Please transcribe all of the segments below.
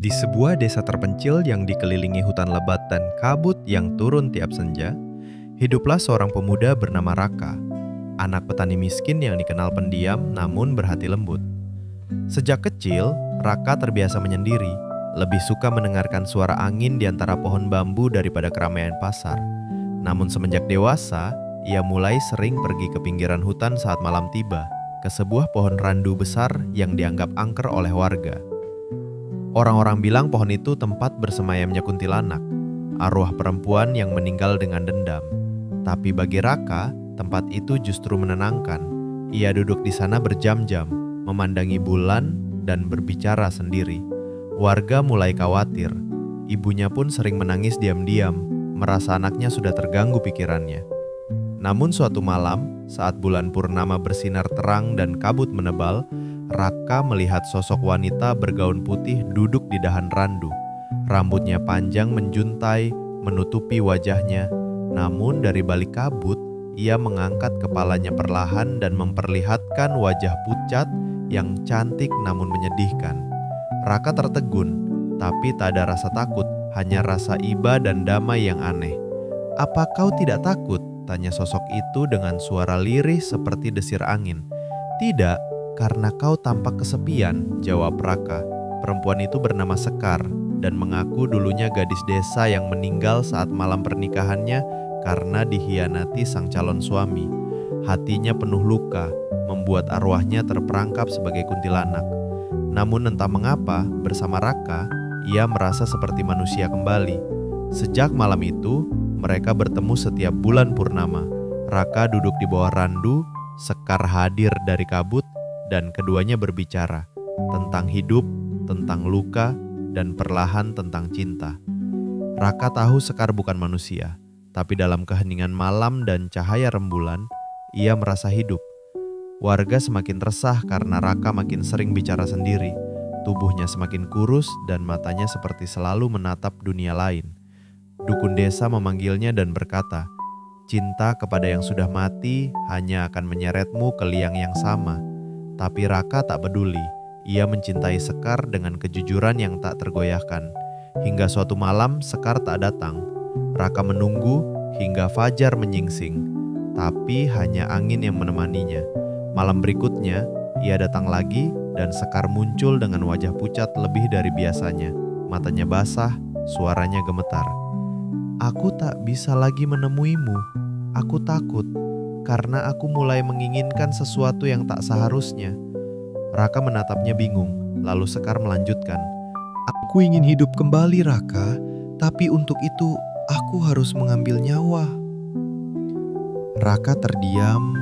Di sebuah desa terpencil yang dikelilingi hutan lebat dan kabut yang turun tiap senja, hiduplah seorang pemuda bernama Raka, anak petani miskin yang dikenal pendiam namun berhati lembut. Sejak kecil, Raka terbiasa menyendiri, lebih suka mendengarkan suara angin di antara pohon bambu daripada keramaian pasar. Namun semenjak dewasa, ia mulai sering pergi ke pinggiran hutan saat malam tiba, ke sebuah pohon randu besar yang dianggap angker oleh warga. Orang-orang bilang pohon itu tempat bersemayamnya kuntilanak, arwah perempuan yang meninggal dengan dendam. Tapi bagi Raka, tempat itu justru menenangkan. Ia duduk di sana berjam-jam, memandangi bulan dan berbicara sendiri. Warga mulai khawatir. Ibunya pun sering menangis diam-diam, merasa anaknya sudah terganggu pikirannya. Namun suatu malam, saat bulan purnama bersinar terang dan kabut menebal, Raka melihat sosok wanita bergaun putih duduk di dahan randu. Rambutnya panjang menjuntai, menutupi wajahnya. Namun dari balik kabut, ia mengangkat kepalanya perlahan dan memperlihatkan wajah pucat yang cantik namun menyedihkan. Raka tertegun, tapi tak ada rasa takut, hanya rasa iba dan damai yang aneh. "Apa kau tidak takut?" tanya sosok itu dengan suara lirih seperti desir angin. "Tidak, karena kau tampak kesepian," jawab Raka. Perempuan itu bernama Sekar dan mengaku dulunya gadis desa yang meninggal saat malam pernikahannya karena dikhianati sang calon suami. Hatinya penuh luka, membuat arwahnya terperangkap sebagai kuntilanak. Namun entah mengapa, bersama Raka, ia merasa seperti manusia kembali. Sejak malam itu, mereka bertemu setiap bulan purnama. Raka duduk di bawah randu, Sekar hadir dari kabut, dan keduanya berbicara tentang hidup, tentang luka, dan perlahan tentang cinta. Raka tahu Sekar bukan manusia, tapi dalam keheningan malam dan cahaya rembulan, ia merasa hidup. Warga semakin resah karena Raka makin sering bicara sendiri. Tubuhnya semakin kurus dan matanya seperti selalu menatap dunia lain. Dukun desa memanggilnya dan berkata, "Cinta kepada yang sudah mati hanya akan menyeretmu ke liang yang sama." Tapi Raka tak peduli. Ia mencintai Sekar dengan kejujuran yang tak tergoyahkan. Hingga suatu malam Sekar tak datang. Raka menunggu hingga fajar menyingsing, tapi hanya angin yang menemaninya. Malam berikutnya, ia datang lagi dan Sekar muncul dengan wajah pucat lebih dari biasanya. Matanya basah, suaranya gemetar. "Aku tak bisa lagi menemuimu. Aku takut. Karena aku mulai menginginkan sesuatu yang tak seharusnya." Raka menatapnya bingung, lalu Sekar melanjutkan, "Aku ingin hidup kembali, Raka, tapi untuk itu aku harus mengambil nyawa." Raka terdiam,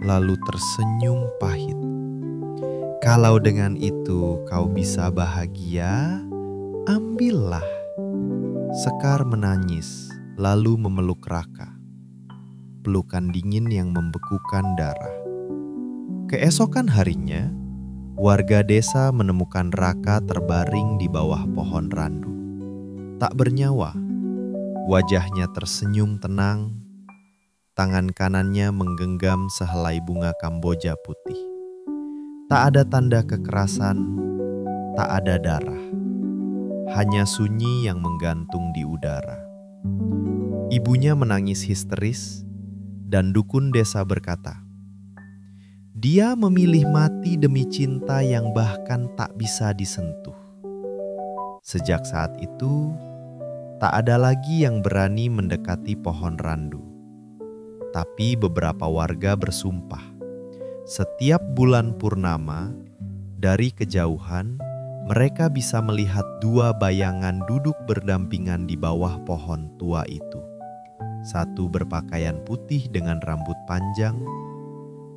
lalu tersenyum pahit. "Kalau dengan itu kau bisa bahagia, ambillah." Sekar menangis, lalu memeluk Raka. Pelukan dingin yang membekukan darah. Keesokan harinya, warga desa menemukan Raka terbaring di bawah pohon randu. Tak bernyawa, wajahnya tersenyum tenang, tangan kanannya menggenggam sehelai bunga kamboja putih. Tak ada tanda kekerasan, tak ada darah, hanya sunyi yang menggantung di udara. Ibunya menangis histeris, dan dukun desa berkata, "Dia memilih mati demi cinta yang bahkan tak bisa disentuh." Sejak saat itu, tak ada lagi yang berani mendekati pohon randu. Tapi beberapa warga bersumpah, setiap bulan purnama, dari kejauhan, mereka bisa melihat dua bayangan duduk berdampingan di bawah pohon tua itu. Satu berpakaian putih dengan rambut panjang,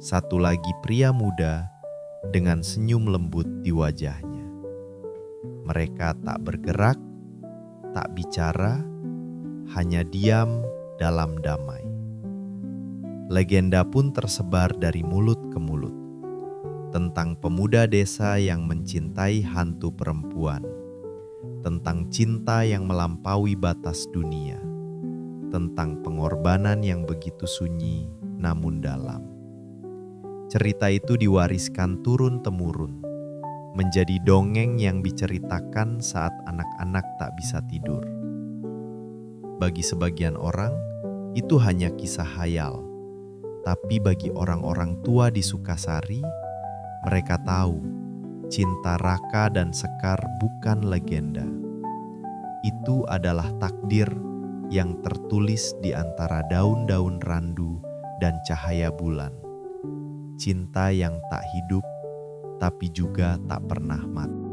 satu lagi pria muda dengan senyum lembut di wajahnya. Mereka tak bergerak, tak bicara, hanya diam dalam damai. Legenda pun tersebar dari mulut ke mulut tentang pemuda desa yang mencintai hantu perempuan, tentang cinta yang melampaui batas dunia, tentang pengorbanan yang begitu sunyi namun dalam. Cerita itu diwariskan turun-temurun, menjadi dongeng yang diceritakan saat anak-anak tak bisa tidur. Bagi sebagian orang, itu hanya kisah hayal. Tapi bagi orang-orang tua di Sukasari, mereka tahu cinta Raka dan Sekar bukan legenda. Itu adalah takdir yang tertulis di antara daun-daun randu dan cahaya bulan. Cinta yang tak hidup, tapi juga tak pernah mati.